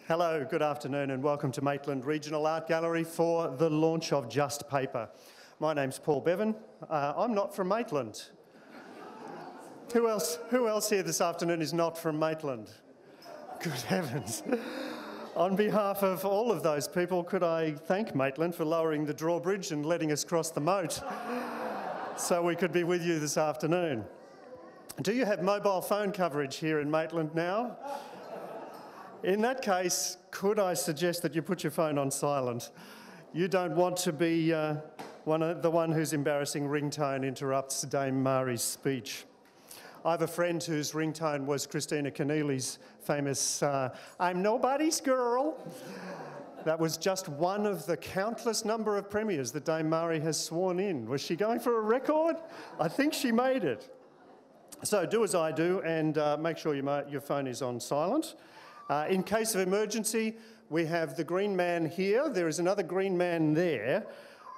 Hello, good afternoon and welcome to Maitland Regional Art Gallery for the launch of Just Paper. My name's Paul Bevan. I'm not from Maitland. Who else here this afternoon is not from Maitland? Good heavens. On behalf of all of those people, could I thank Maitland for lowering the drawbridge and letting us cross the moat so we could be with you this afternoon. Do you have mobile phone coverage here in Maitland now? In that case, could I suggest that you put your phone on silent? You don't want to be the one whose embarrassing ringtone interrupts Dame Mari's speech. I have a friend whose ringtone was Christina Keneally's famous "I'm nobody's girl." That was just one of the countless number of premiers that Dame Mari has sworn in. Was she going for a record? I think she made it. So do as I do and make sure your phone is on silent. In case of emergency, we have the green man here. There is another green man there.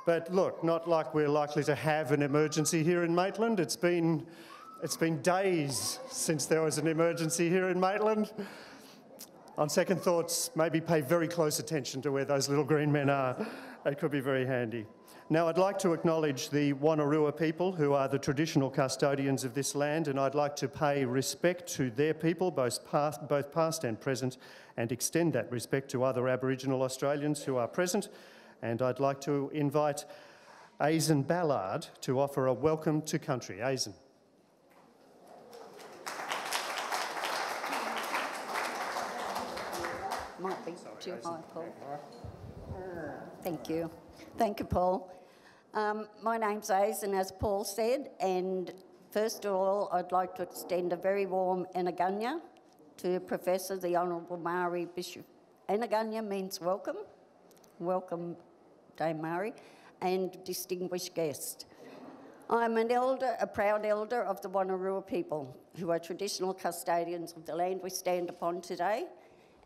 But look, not like we're likely to have an emergency here in Maitland. It's been days since there was an emergency here in Maitland. On second thoughts, maybe pay very close attention to where those little green men are. It could be very handy. Now, I'd like to acknowledge the Wonnarua people, who are the traditional custodians of this land, and I'd like to pay respect to their people, both past and present, and extend that respect to other Aboriginal Australians who are present. And I'd like to invite Aizen Ballard to offer a welcome to country. Aizen. Might be too high, Paul. Thank you. Thank you, Paul. My name's Aizen, as Paul said, and first of all, I'd like to extend a very warm Enaganya to Professor the Honourable Mari Bashir. Enaganya means welcome. Welcome, Dame Mari, and distinguished guest. I'm an elder, a proud elder of the Wonnarua people, who are traditional custodians of the land we stand upon today,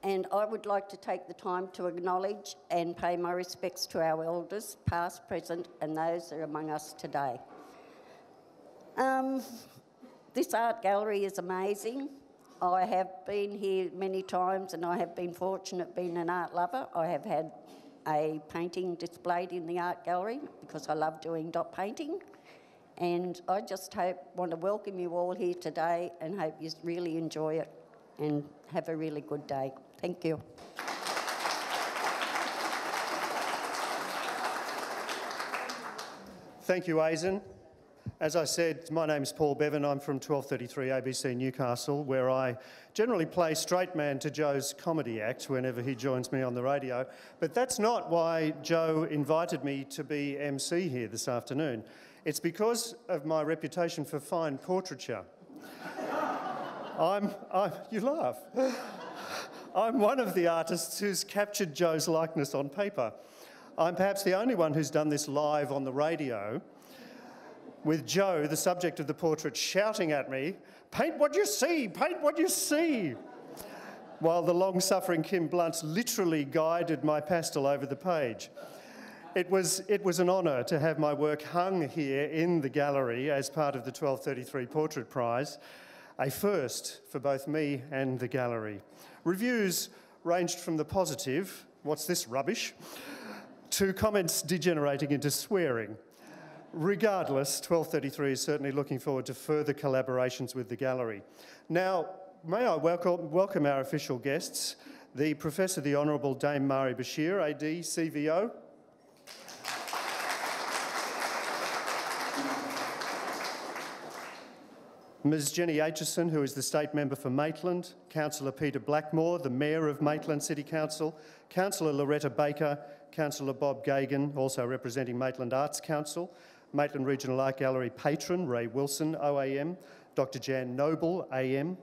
and I would like to take the time to acknowledge and pay my respects to our elders, past, present, and those that are among us today. This art gallery is amazing. I have been here many times and I have been fortunate being an art lover. I have had a painting displayed in the art gallery because I love doing dot painting. And I just want to welcome you all here today and hope you really enjoy it and have a really good day. Thank you. Thank you, Aizen. As I said, my name is Paul Bevan. I'm from 1233 ABC Newcastle, where I generally play straight man to Joe's comedy act whenever he joins me on the radio. But that's not why Joe invited me to be MC here this afternoon. It's because of my reputation for fine portraiture. You laugh. I'm one of the artists who's captured Joe's likeness on paper. I'm perhaps the only one who's done this live on the radio, with Joe, the subject of the portrait, shouting at me, "Paint what you see, paint what you see," while the long-suffering Kim Blunt literally guided my pastel over the page. It was an honour to have my work hung here in the gallery as part of the 1233 Portrait Prize, a first for both me and the gallery. Reviews ranged from the positive, "What's this rubbish?" to comments degenerating into swearing. Regardless, 1233 is certainly looking forward to further collaborations with the gallery. Now, may I welcome our official guests, the Professor the Honourable Dame Mari Bashir, AD, CVO. Ms Jenny Aitchison, who is the State Member for Maitland, Councillor Peter Blackmore, the Mayor of Maitland City Council, Councillor Loretta Baker, Councillor Bob Gagan, also representing Maitland Arts Council, Maitland Regional Art Gallery patron Ray Wilson, OAM, Dr Jan Noble, AM,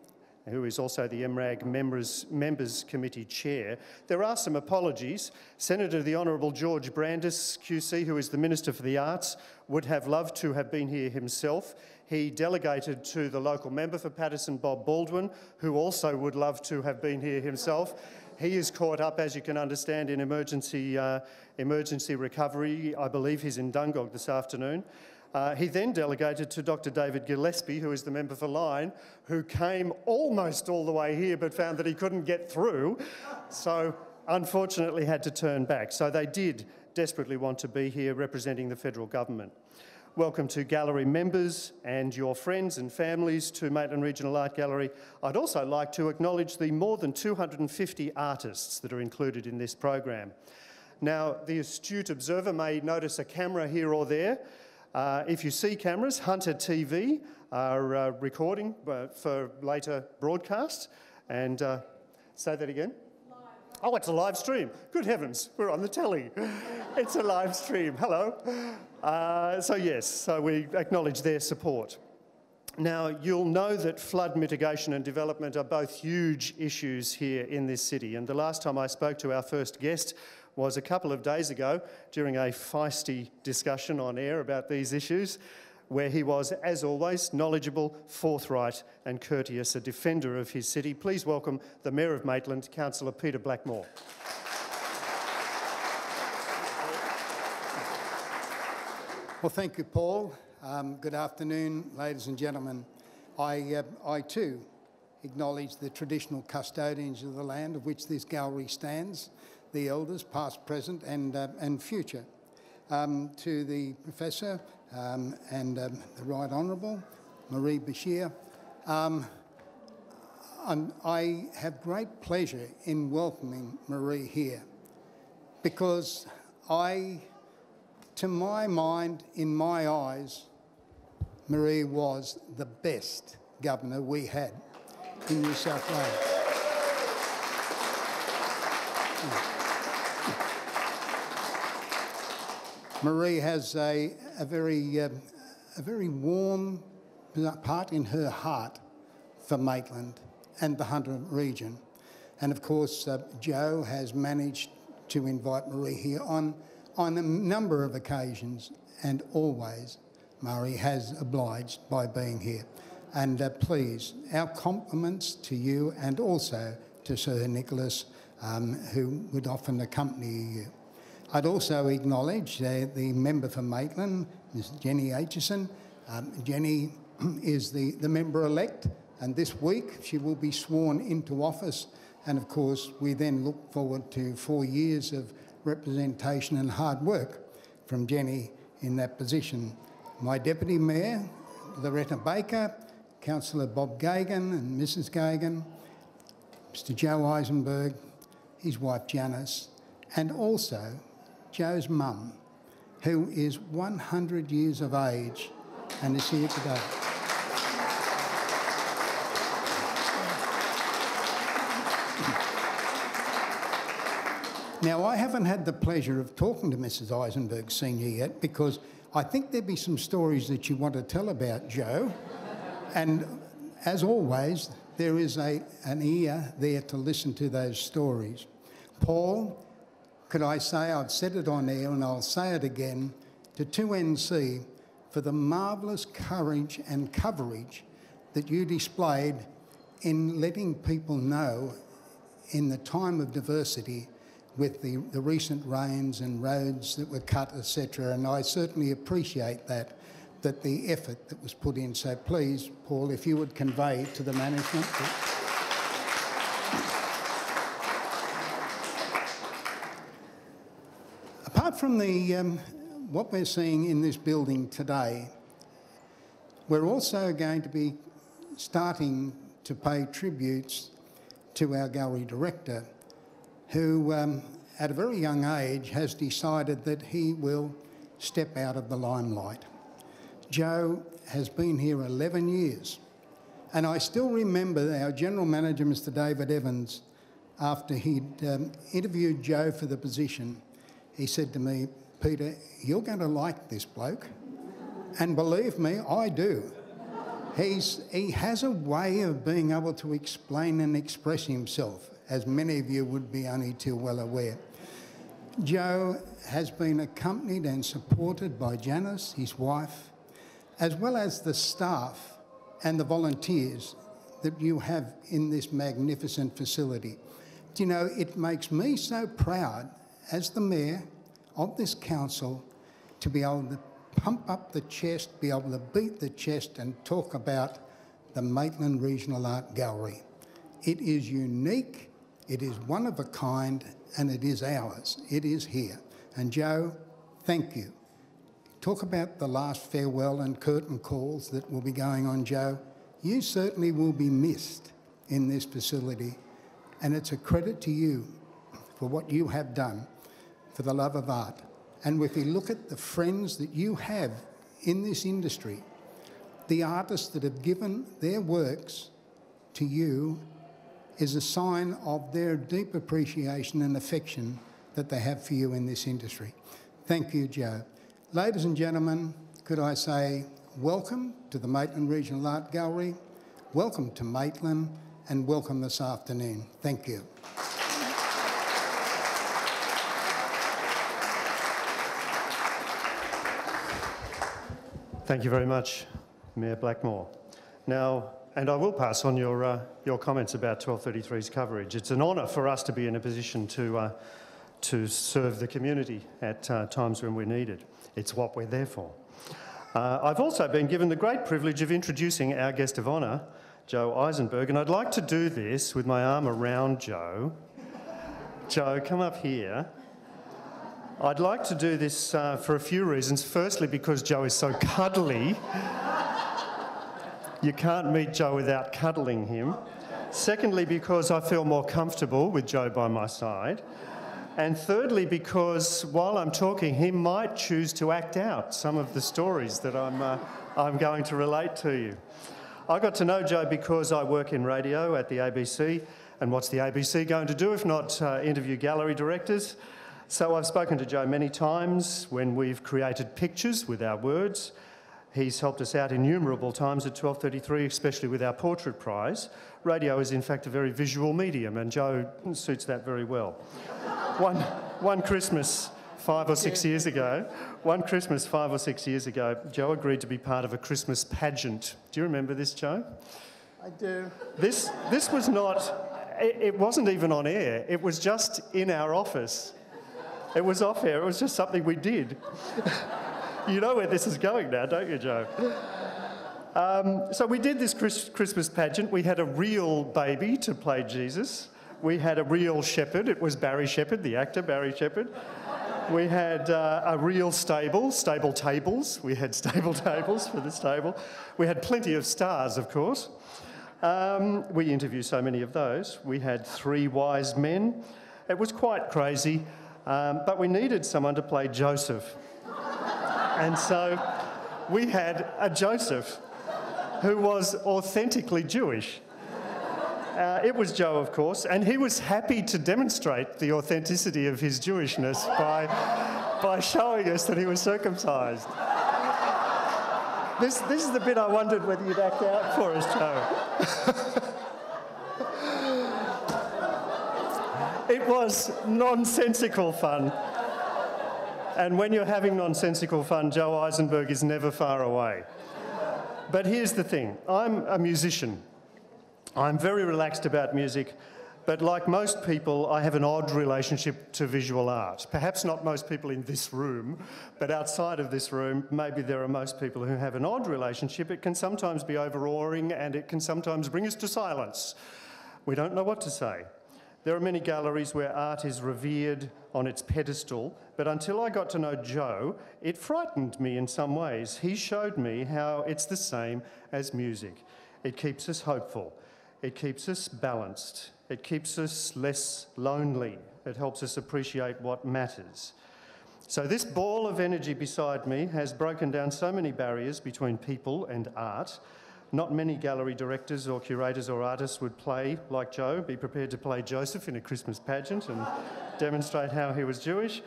who is also the MRAG Members Committee Chair. There are some apologies. Senator the Honourable George Brandis, QC, who is the Minister for the Arts, would have loved to have been here himself. He delegated to the local member for Patterson, Bob Baldwin, who also would love to have been here himself. He is caught up, as you can understand, in emergency recovery. I believe he's in Dungog this afternoon. He then delegated to Dr. David Gillespie, who is the member for Lyne, who came almost all the way here but found that he couldn't get through, so unfortunately had to turn back. So they did desperately want to be here representing the federal government. Welcome to gallery members and your friends and families to Maitland Regional Art Gallery. I'd also like to acknowledge the more than 250 artists that are included in this program. Now, the astute observer may notice a camera here or there. If you see cameras, Hunter TV are recording for later broadcast. And say that again? Live. Oh, it's a live stream. Good heavens, we're on the telly. It's a live stream. Hello. So yes, so we acknowledge their support. Now, you'll know that flood mitigation and development are both huge issues here in this city. And the last time I spoke to our first guest was a couple of days ago during a feisty discussion on air about these issues, where he was, as always, knowledgeable, forthright and courteous, a defender of his city. Please welcome the Mayor of Maitland, Councillor Peter Blackmore. Well, thank you, Paul. Good afternoon, ladies and gentlemen. I too acknowledge the traditional custodians of the land of which this gallery stands, the elders, past, present and future. To the Professor and the Right Honourable, Marie Bashir, I have great pleasure in welcoming Marie here because to my mind, in my eyes, Marie was the best governor we had in New South Wales. Marie has a very warm part in her heart for Maitland and the Hunter region. And of course, Joe has managed to invite Marie here on a number of occasions, and always Marie has obliged by being here. And please, our compliments to you and also to Sir Nicholas, who would often accompany you. I'd also acknowledge the member for Maitland, Ms Jenny Aitchison. Jenny is the member-elect, and this week she will be sworn into office. And of course, we then look forward to 4 years of representation and hard work from Jenny in that position. My Deputy Mayor, Loretta Baker, Councillor Bob Gagan and Mrs Gagan, Mr Joe Eisenberg, his wife Janice, and also Joe's mum, who is 100 years of age and is here today. Now, I haven't had the pleasure of talking to Mrs Eisenberg Senior yet because I think there'd be some stories that you want to tell about Joe. And as always, there is an ear there to listen to those stories. Paul, could I say, I've said it on air and I'll say it again, to 2NC for the marvellous courage and coverage that you displayed in letting people know in the time of diversity with the recent rains and roads that were cut, etc. And I certainly appreciate that the effort that was put in. So please, Paul, if you would convey to the management. Apart from what we're seeing in this building today, we're also going to be starting to pay tributes to our gallery director, who at a very young age has decided that he will step out of the limelight. Joe has been here 11 years, and I still remember our General Manager, Mr David Evans, after he'd interviewed Joe for the position, he said to me, "Peter, you're going to like this bloke." And believe me, I do. He has a way of being able to explain and express himself, as many of you would be only too well aware. Joe has been accompanied and supported by Janice, his wife, as well as the staff and the volunteers that you have in this magnificent facility. Do you know, it makes me so proud as the Mayor of this council to be able to pump up the chest, be able to beat the chest and talk about the Maitland Regional Art Gallery. It is unique, it is one of a kind, and it is ours. It is here. And Joe, thank you. Talk about the last farewell and curtain calls that will be going on, Joe. You certainly will be missed in this facility, and it's a credit to you for what you have done for the love of art. And if we look at the friends that you have in this industry, the artists that have given their works to you is a sign of their deep appreciation and affection that they have for you in this industry. Thank you, Joe. Ladies and gentlemen, could I say welcome to the Maitland Regional Art Gallery, welcome to Maitland, and welcome this afternoon. Thank you. Thank you very much, Mayor Blackmore. Now, and I will pass on your comments about 1233's coverage. It's an honour for us to be in a position to serve the community at times when we're needed. It's what we're there for. I've also been given the great privilege of introducing our guest of honour, Joe Eisenberg, and I'd like to do this with my arm around Joe. Joe, come up here. I'd like to do this for a few reasons. Firstly, because Joe is so cuddly. You can't meet Joe without cuddling him. Secondly, because I feel more comfortable with Joe by my side. And thirdly, because while I'm talking, he might choose to act out some of the stories that I'm going to relate to you. I got to know Joe because I work in radio at the ABC, and what's the ABC going to do if not interview gallery directors? So I've spoken to Joe many times when we've created pictures with our words. He's helped us out innumerable times at 1233, especially with our portrait prize. Radio is in fact a very visual medium, and Joe suits that very well. One Christmas 5 or 6 years ago, Joe agreed to be part of a Christmas pageant. Do you remember this, Joe? I do. This was not, it wasn't even on air. It was just in our office. It was off air. It was just something we did. You know where this is going now, don't you, Joe? So we did this Christmas pageant. We had a real baby to play Jesus. We had a real shepherd. It was Barry Shepherd, the actor, Barry Shepherd. We had a real stable tables. We had stable tables for the stable. We had plenty of stars, of course. We interviewed so many of those. We had 3 wise men. It was quite crazy, but we needed someone to play Joseph. And so we had a Joseph who was authentically Jewish. It was Joe, of course, and he was happy to demonstrate the authenticity of his Jewishness by showing us that he was circumcised. This is the bit I wondered whether you'd act out for us, Joe. It was nonsensical fun. And when you're having nonsensical fun, Joe Eisenberg is never far away. But here's the thing, I'm a musician. I'm very relaxed about music, but like most people, I have an odd relationship to visual art. Perhaps not most people in this room, but outside of this room, maybe there are most people who have an odd relationship. It can sometimes be overawing, and it can sometimes bring us to silence. We don't know what to say. There are many galleries where art is revered on its pedestal, but until I got to know Joe, it frightened me in some ways. He showed me how it's the same as music. It keeps us hopeful. It keeps us balanced. It keeps us less lonely. It helps us appreciate what matters. So this ball of energy beside me has broken down so many barriers between people and art. Not many gallery directors or curators or artists would play like Joe, be prepared to play Joseph in a Christmas pageant and demonstrate how he was Jewish.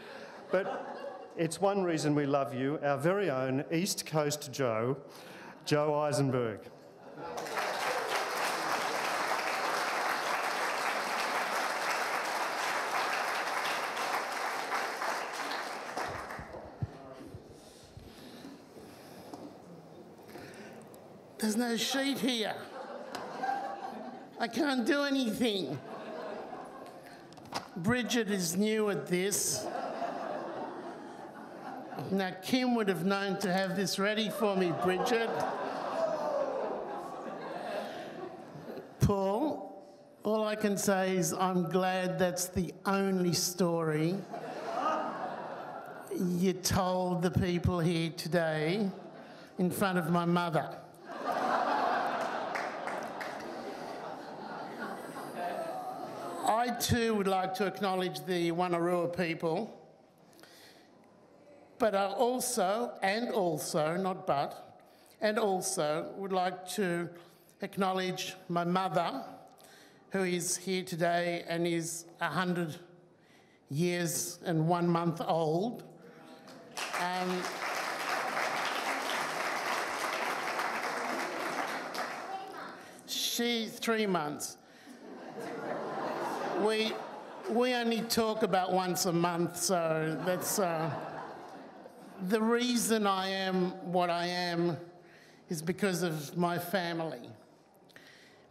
But it's one reason we love you, our very own East Coast Joe, Joe Eisenberg. There's no sheet here. I can't do anything. Bridget is new at this. Now, Kim would have known to have this ready for me, Bridget. Paul, all I can say is I'm glad that's the only story you told the people here today in front of my mother. I too would like to acknowledge the Wanneroo people, but I also would like to acknowledge my mother, who is here today and is 100 years and 1 month old. She's 3 months. We only talk about once a month, so that's the reason I am what I am is because of my family.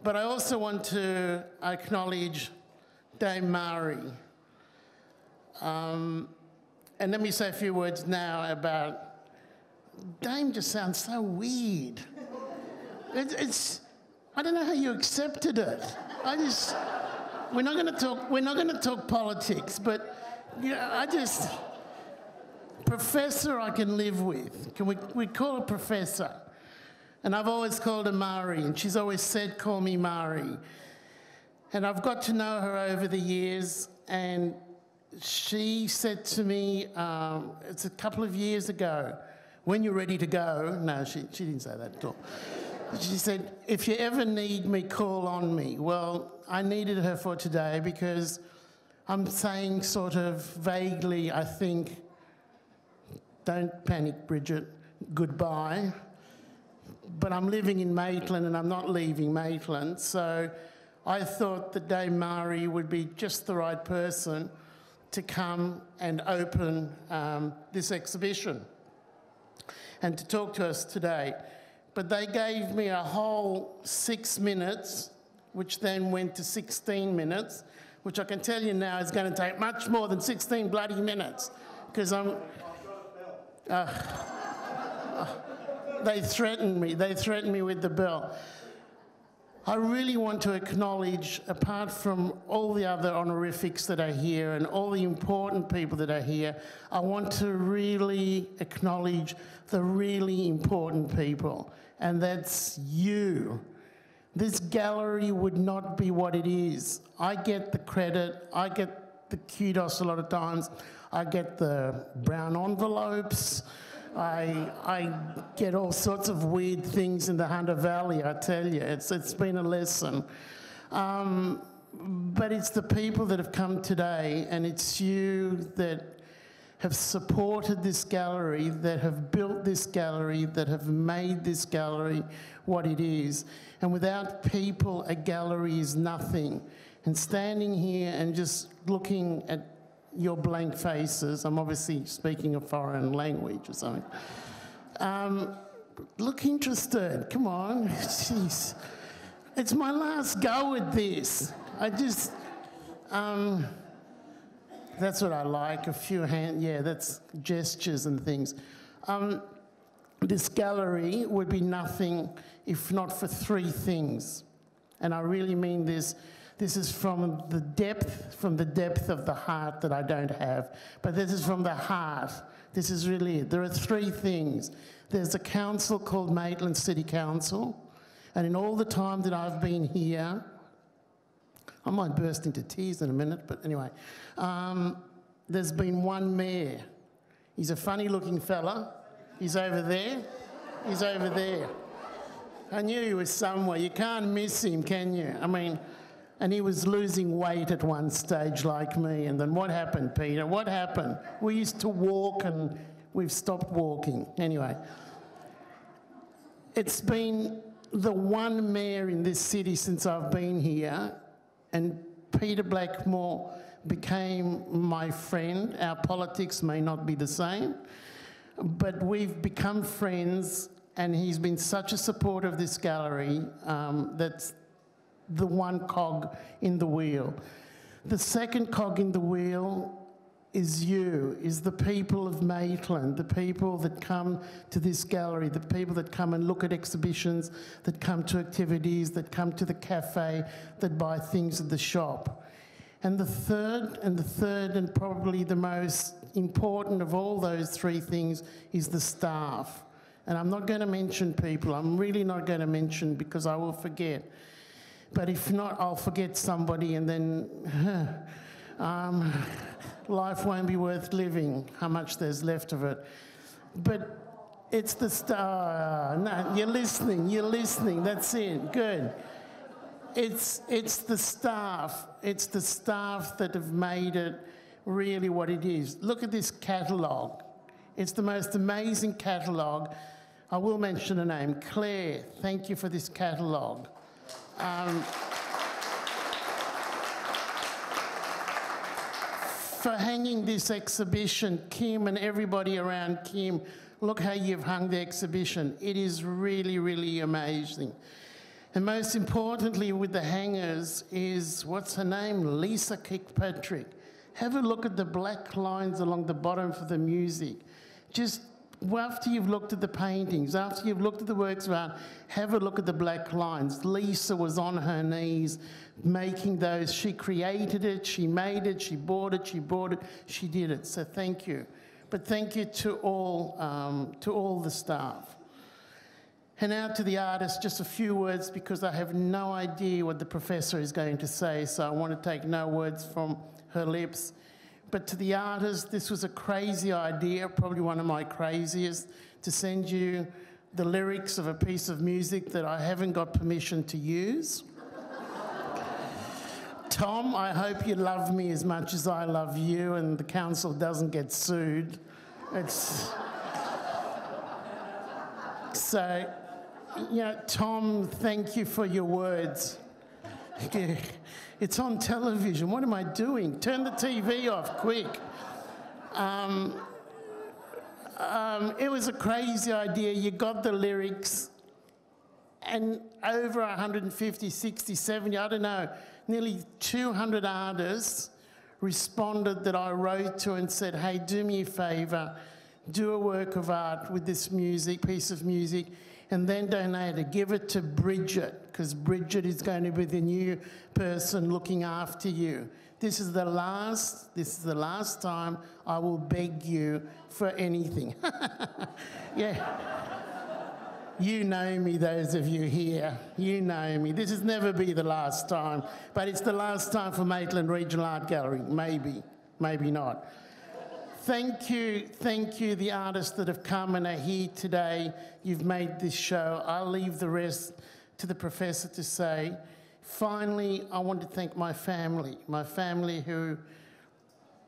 But I also want to acknowledge Dame Marie. And let me say a few words now about Dame. Just sounds so weird. I don't know how you accepted it. We're not going to talk politics, but Professor I can live with. We call her Professor. And I've always called her Marie, and she's always said, call me Marie. And I've got to know her over the years, and she said to me, it's a couple of years ago, when you're ready to go, no, she didn't say that at all. She said, if you ever need me, call on me. Well, I needed her for today because I'm saying sort of vaguely, I think, don't panic, Bridget, goodbye. But I'm living in Maitland and I'm not leaving Maitland, so I thought that Dame Marie would be just the right person to come and open this exhibition and to talk to us today. But they gave me a whole 6 minutes, which then went to 16 minutes, which I can tell you now is going to take much more than 16 bloody minutes, because I'm... They threatened me with the bell. I really want to acknowledge, apart from all the other honorifics that are here and all the important people that are here, I want to really acknowledge the really important people, and that's you. This gallery would not be what it is. I get the credit, I get the kudos a lot of times, I get the brown envelopes, I get all sorts of weird things in the Hunter Valley, I tell you. It's been a lesson. But it's the people that have come today, and it's you that have supported this gallery, that have built this gallery, that have made this gallery what it is. And without people, a gallery is nothing. And standing here and just looking at your blank faces, I'm obviously speaking a foreign language or something. Look interested, come on, jeez. It's my last go at this. That's what I like, a few that's gestures and things. This gallery would be nothing if not for 3 things. And I really mean this. This is from the depth of the heart that I don't have. But this is from the heart. This is really it. There are 3 things. There's a council called Maitland City Council. And in all the time that I've been here, I might burst into tears in a minute, but anyway. There's been one mayor. He's a funny-looking fella. He's over there. He's over there. I knew he was somewhere. You can't miss him, can you? I mean... And he was losing weight at one stage like me. And then what happened, Peter? What happened? We used to walk and we've stopped walking. Anyway, it's been the one mayor in this city since I've been here, and Peter Blackmore became my friend. Our politics may not be the same, but we've become friends, and he's been such a supporter of this gallery that's the one cog in the wheel. The second cog in the wheel is you, is the people of Maitland, the people that come to this gallery, the people that come and look at exhibitions, that come to activities, that come to the cafe, that buy things at the shop. And the third and probably the most important of all those three things is the staff. And I'm not going to mention people, I'm really not going to mention because I will forget. But if not, I'll forget somebody and then life won't be worth living, how much there's left of it. But it's the staff. No, you're listening, that's it, good. It's the staff that have made it really what it is. Look at this catalogue. It's the most amazing catalogue. I will mention a name, Claire, thank you for this catalogue. For hanging this exhibition, Kim and everybody around Kim, look how you've hung the exhibition. It is really, really amazing. And most importantly with the hangers is, what's her name? Lisa Kirkpatrick. Have a look at the black lines along the bottom for the music. Just after you've looked at the paintings, after you've looked at the works of art, have a look at the black lines. Lisa was on her knees making those. She created it, she made it, she bought it, she did it. So thank you. But thank you to all the staff. And now to the artist, just a few words because I have no idea what the professor is going to say, so I want to take no words from her lips. But to the artist, this was a crazy idea, probably one of my craziest, to send you the lyrics of a piece of music that I haven't got permission to use. Tom, I hope you love me as much as I love you and the council doesn't get sued. So, you know, Tom, thank you for your words. It's on television. What am I doing? Turn the TV off, quick. It was a crazy idea. You got the lyrics, and over 150, 60, 70, I don't know, nearly 200 artists responded that I wrote to and said, hey, do me a favour, do a work of art with this music, piece of music, and then donate it. Give it to Bridget, because Bridget is going to be the new person looking after you. This is the last time I will beg you for anything. Yeah. You know me, those of you here. You know me. This has never be the last time, but it's the last time for Maitland Regional Art Gallery. Maybe, maybe not. Thank you, the artists that have come and are here today. You've made this show. I'll leave the rest to the professor to say. Finally, I want to thank my family who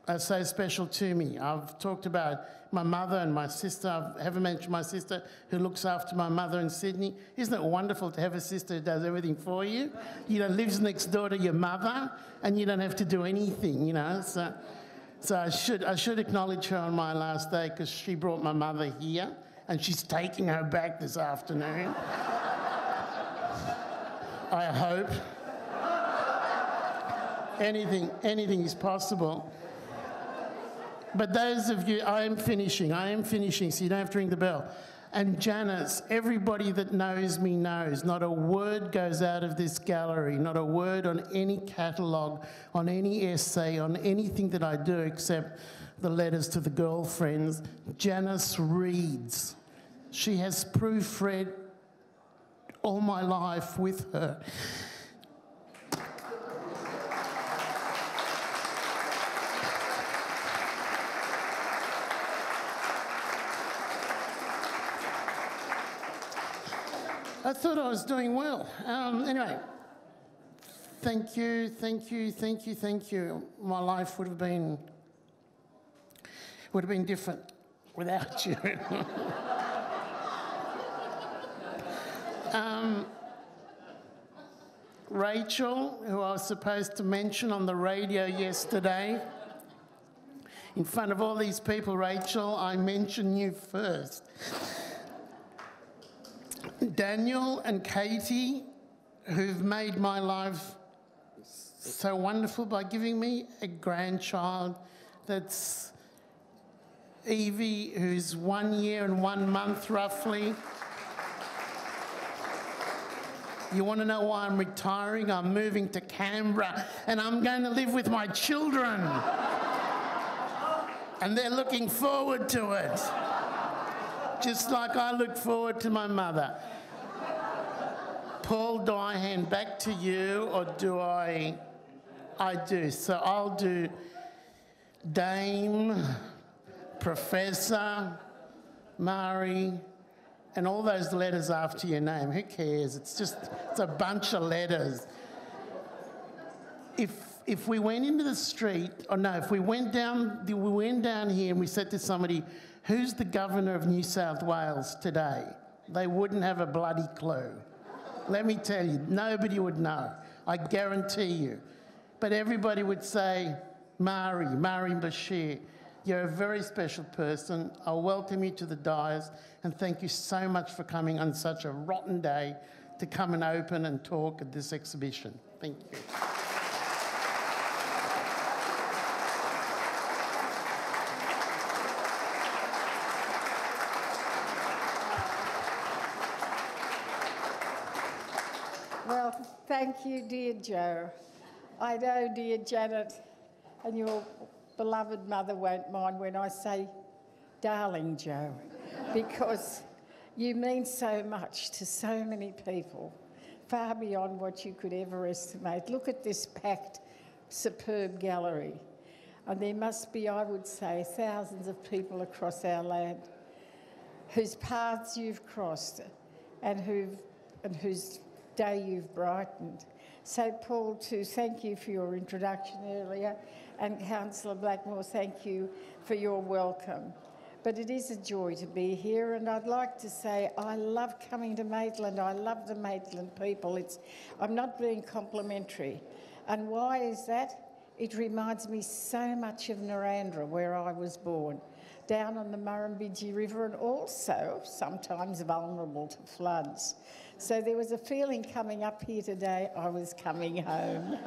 are so special to me. I've talked about my mother and my sister. I haven't mentioned my sister who looks after my mother in Sydney. Isn't it wonderful to have a sister who does everything for you? You know, lives next door to your mother and you don't have to do anything, you know. So I should acknowledge her on my last day because she brought my mother here and she's taking her back this afternoon. I hope. Anything is possible. But those of you, I am finishing, so you don't have to ring the bell. And Janice, everybody that knows me knows, not a word goes out of this gallery, not a word on any catalogue, on any essay, on anything that I do except the letters to the girlfriends. Janice reads. She has proofread all my life with her. I thought I was doing well. Anyway, thank you. My life would have been different without you. Rachel, who I was supposed to mention on the radio yesterday, in front of all these people, Rachel, I mention you first. Daniel and Katie, who've made my life so wonderful by giving me a grandchild That's Evie, who's 1 year and 1 month roughly. You want to know why I'm retiring? I'm moving to Canberra and I'm going to live with my children. And they're looking forward to it. Just like I look forward to my mother. Paul, do I hand back to you or do I do. So I'll do Dame, Professor, Mari, and all those letters after your name. Who cares? It's a bunch of letters. If we went into the street, or no, if we went down here and we said to somebody, who's the Governor of New South Wales today? They wouldn't have a bloody clue. Let me tell you, nobody would know. I guarantee you. But everybody would say, Mari Bashir. You're a very special person. I'll welcome you to the dais and thank you so much for coming on such a rotten day to come and open and talk at this exhibition. Thank you. Well, thank you, dear Joe. I know, dear Janet, and your beloved mother won't mind when I say, darling Joe, because you mean so much to so many people, far beyond what you could ever estimate. Look at this packed, superb gallery. And there must be, I would say, thousands of people across our land whose paths you've crossed and whose day you've brightened. So, Paul, to thank you for your introduction earlier, and Councillor Blackmore, thank you for your welcome. But it is a joy to be here, and I'd like to say I love coming to Maitland. I love the Maitland people. I'm not being complimentary. And why is that? It reminds me so much of Narrandera, where I was born, down on the Murrumbidgee River, and also sometimes vulnerable to floods. So there was a feeling coming up here today I was coming home.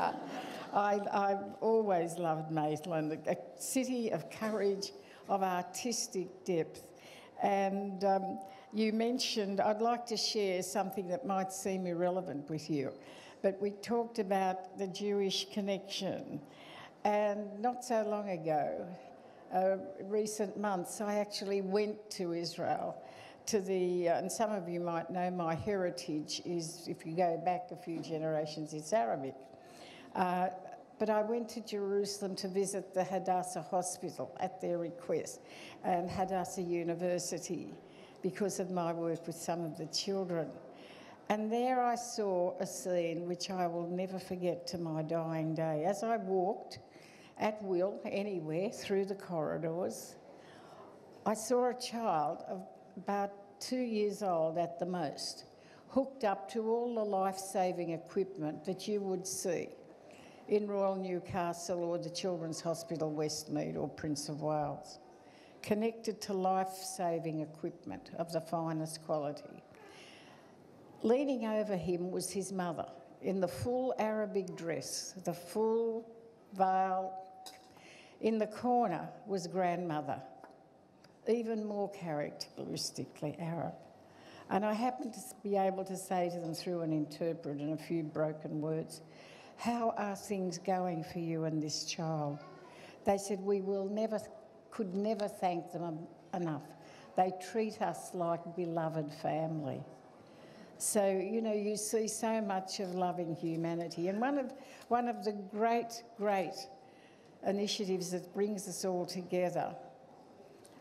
I've always loved Maitland, a city of courage, of artistic depth. And you mentioned, I'd like to share something that might seem irrelevant with you, but we talked about the Jewish connection. And not so long ago, recent months, I actually went to Israel. And some of you might know my heritage is, if you go back a few generations, it's Arabic. But I went to Jerusalem to visit the Hadassah Hospital at their request and Hadassah University because of my work with some of the children. And there I saw a scene which I will never forget to my dying day. As I walked at will, anywhere, through the corridors, I saw a child of about 2 years old at the most, hooked up to all the life-saving equipment that you would see in Royal Newcastle or the Children's Hospital Westmead or Prince of Wales, connected to life-saving equipment of the finest quality. Leaning over him was his mother in the full Arabic dress, the full veil. In the corner was grandmother, even more characteristically Arab. And I happened to be able to say to them through an interpreter in a few broken words, how are things going for you and this child? They said, could never thank them enough. They treat us like beloved family. So, you know, you see so much of loving humanity. And one of the great initiatives that brings us all together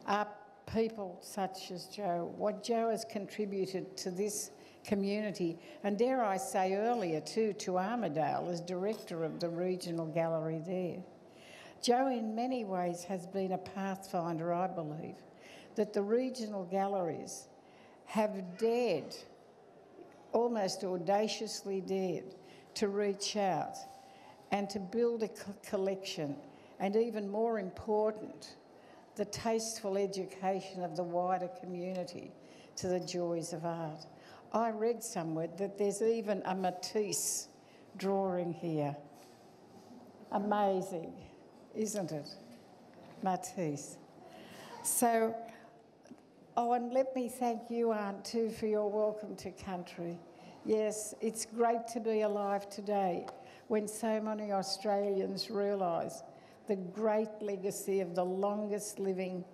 are people such as Joe. What Joe has contributed to this community, and dare I say earlier too, to Armidale as director of the regional gallery there. Joe in many ways has been a pathfinder, I believe, that the regional galleries have dared, almost audaciously dared, to reach out and to build a collection, and even more important, the tasteful education of the wider community to the joys of art. I read somewhere that there's even a Matisse drawing here. Amazing, isn't it? Matisse. So, and let me thank you, Aunt, too, for your welcome to country. Yes, it's great to be alive today when so many Australians realise the great legacy of the longest living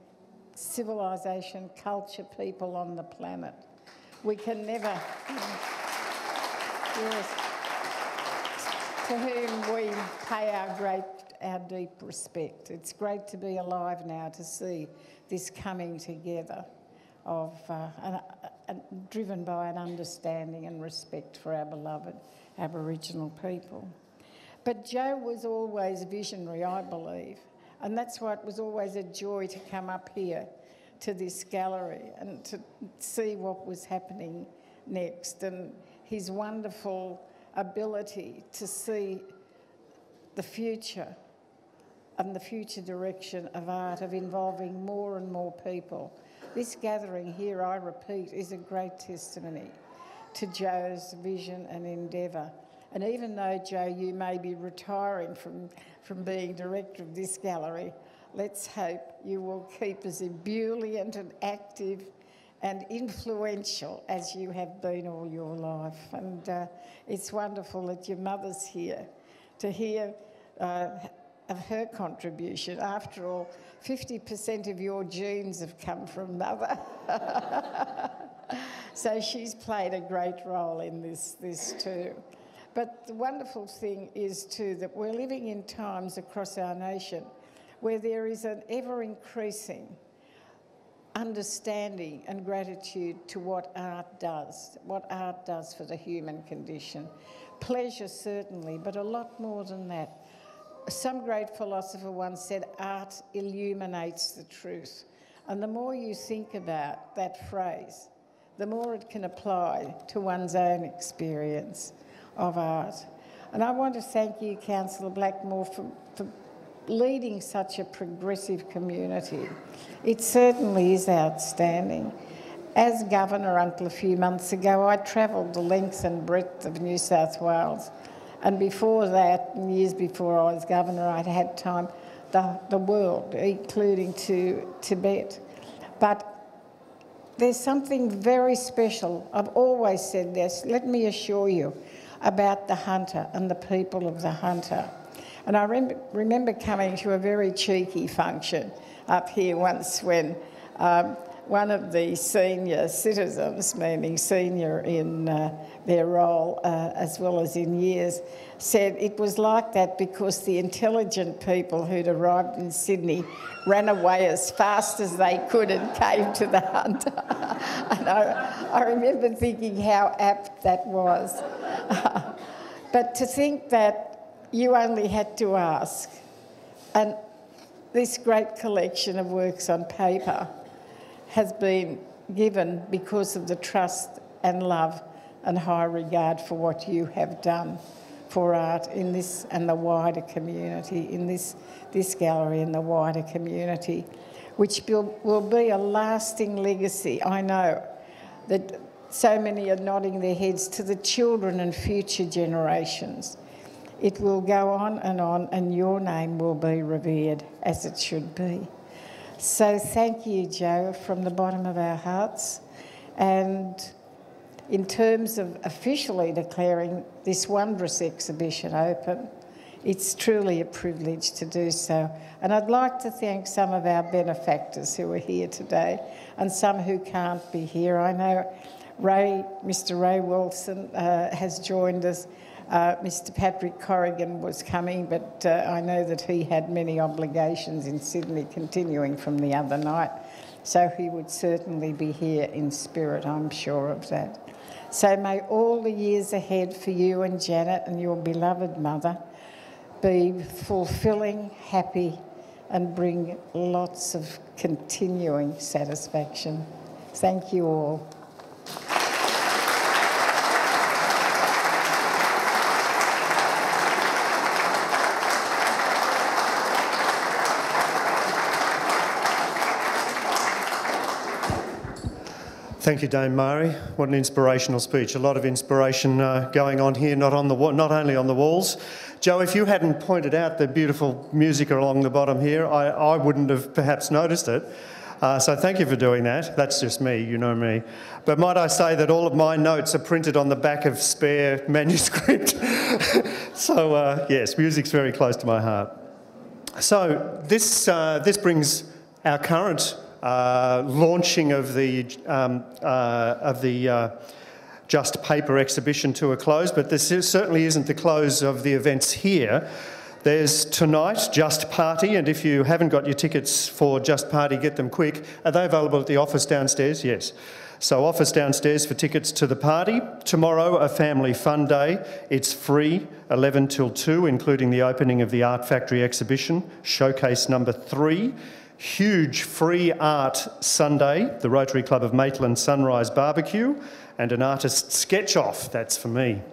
civilisation, culture, people on the planet. We can never... yes, to whom we pay our deep respect. It's great to be alive now to see this coming together of driven by an understanding and respect for our beloved Aboriginal people. But Joe was always visionary, I believe, and that's why it was always a joy to come up here to this gallery and to see what was happening next, and his wonderful ability to see the future and the future direction of art, of involving more and more people. This gathering here, I repeat, is a great testimony to Joe's vision and endeavour. And even though, Joe, you may be retiring from being director of this gallery, let's hope you will keep as ebullient and active and influential as you have been all your life. And it's wonderful that your mother's here to hear of her contribution. After all, 50% of your genes have come from mother. So she's played a great role in this too. But the wonderful thing is too that we're living in times across our nation where there is an ever-increasing understanding and gratitude to what art does for the human condition. Pleasure certainly, but a lot more than that. Some great philosopher once said, art illuminates the truth. And the more you think about that phrase, the more it can apply to one's own experience of art. And I want to thank you, Councillor Blackmore, for leading such a progressive community. It certainly is outstanding. As Governor until a few months ago, I travelled the length and breadth of New South Wales. And before that, years before I was Governor, I'd had time the world, including to Tibet. But there's something very special. I've always said this, let me assure you, about the hunter and the people of the hunter. And I remember coming to a very cheeky function up here once when one of the senior citizens, meaning senior in their role as well as in years, said it was like that because the intelligent people who'd arrived in Sydney ran away as fast as they could and came to the hunter. And I remember thinking how apt that was. But to think that you only had to ask, and this great collection of works on paper has been given because of the trust and love and high regard for what you have done for art in this and the wider community, in this gallery and the wider community, which will be a lasting legacy. I know that so many are nodding their heads to the children and future generations. It will go on, and your name will be revered as it should be. So thank you, Joe, from the bottom of our hearts. And in terms of officially declaring this wondrous exhibition open, it's truly a privilege to do so. And I'd like to thank some of our benefactors who are here today and some who can't be here. I know Mr. Ray Wilson has joined us. Mr. Patrick Corrigan was coming, but I know that he had many obligations in Sydney continuing from the other night, so he would certainly be here in spirit, I'm sure of that. So may all the years ahead for you and Janet and your beloved mother be fulfilling, happy, and bring lots of continuing satisfaction. Thank you all. Thank you, Dame Mari. What an inspirational speech. A lot of inspiration going on here, not only on the walls. Joe, if you hadn't pointed out the beautiful music along the bottom here, I wouldn't have perhaps noticed it. So thank you for doing that. That's just me, you know me. But might I say that all of my notes are printed on the back of spare manuscript. So yes, music's very close to my heart. So this brings our current launching of the Just Paper exhibition to a close, but this certainly isn't the close of the events here. There's tonight, Just Party, and if you haven't got your tickets for Just Party, get them quick. Are they available at the office downstairs? Yes. So office downstairs for tickets to the party. Tomorrow, a family fun day. It's free, 11 till 2, including the opening of the Art Factory exhibition, showcase number 3. Huge free art Sunday, the Rotary Club of Maitland Sunrise Barbecue, and an artist sketch-off, that's for me.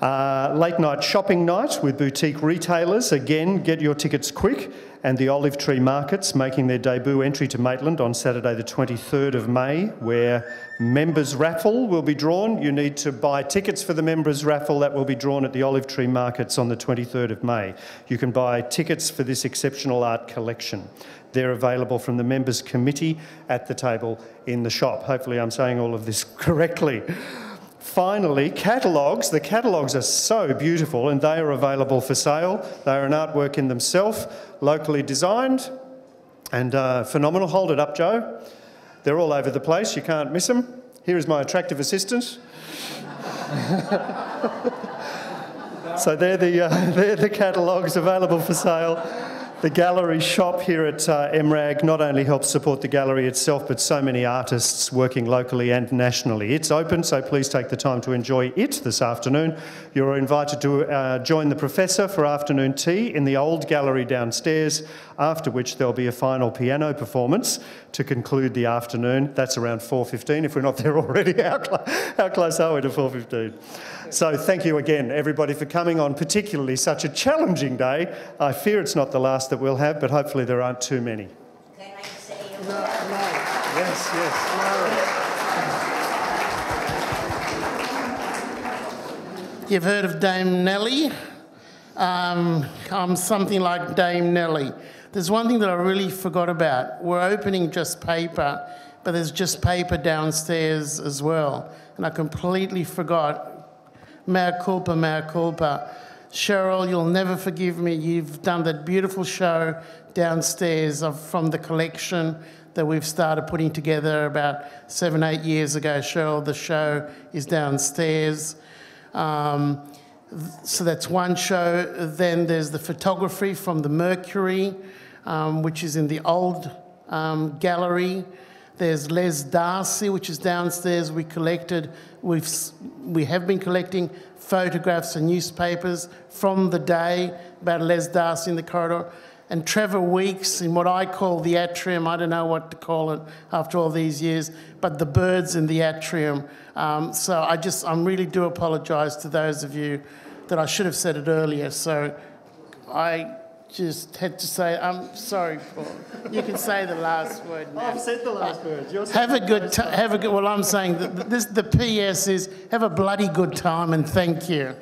Late night shopping night with boutique retailers. Again, get your tickets quick. And the Olive Tree Markets making their debut entry to Maitland on Saturday the 23rd of May, where members raffle will be drawn. You need to buy tickets for the members raffle that will be drawn at the Olive Tree Markets on the 23rd of May. You can buy tickets for this exceptional art collection. They're available from the members committee at the table in the shop. Hopefully I'm saying all of this correctly. Finally, catalogues. The catalogues are so beautiful and they are available for sale. They are an artwork in themselves, locally designed and phenomenal. Hold it up, Joe. They're all over the place. You can't miss them. Here is my attractive assistant. So they're the catalogues available for sale. The gallery shop here at MRAG not only helps support the gallery itself, but so many artists working locally and nationally. It's open, so please take the time to enjoy it this afternoon. You're invited to join the professor for afternoon tea in the old gallery downstairs, after which there'll be a final piano performance to conclude the afternoon. That's around 4:15, if we're not there already. How close are we to 4:15? So thank you again, everybody, for coming on particularly such a challenging day. I fear it's not the last that we'll have, but hopefully there aren't too many. Can I say a No. word? Yes, yes. You've heard of Dame Nellie? I'm something like Dame Nellie. There's one thing that I really forgot about. We're opening Just Paper, but there's Just Paper downstairs as well. And I completely forgot. Mea culpa, mea culpa. Cheryl, you'll never forgive me. You've done that beautiful show downstairs from the collection that we've started putting together about 7, 8 years ago. Cheryl, the show is downstairs. So that's one show. Then there's the photography from the Mercury, which is in the old gallery. There's Les Darcy, which is downstairs. We have been collecting photographs and newspapers from the day about Les Darcy in the corridor. And Trevor Weeks in what I call the atrium. I don't know what to call it after all these years, but the birds in the atrium. So I really do apologise to those of you that I should have said it earlier. So I just had to say, I'm sorry, Paul. You can say the last word now. I've said the last word. Have a good time. Well, I'm saying that the PS is have a bloody good time and thank you.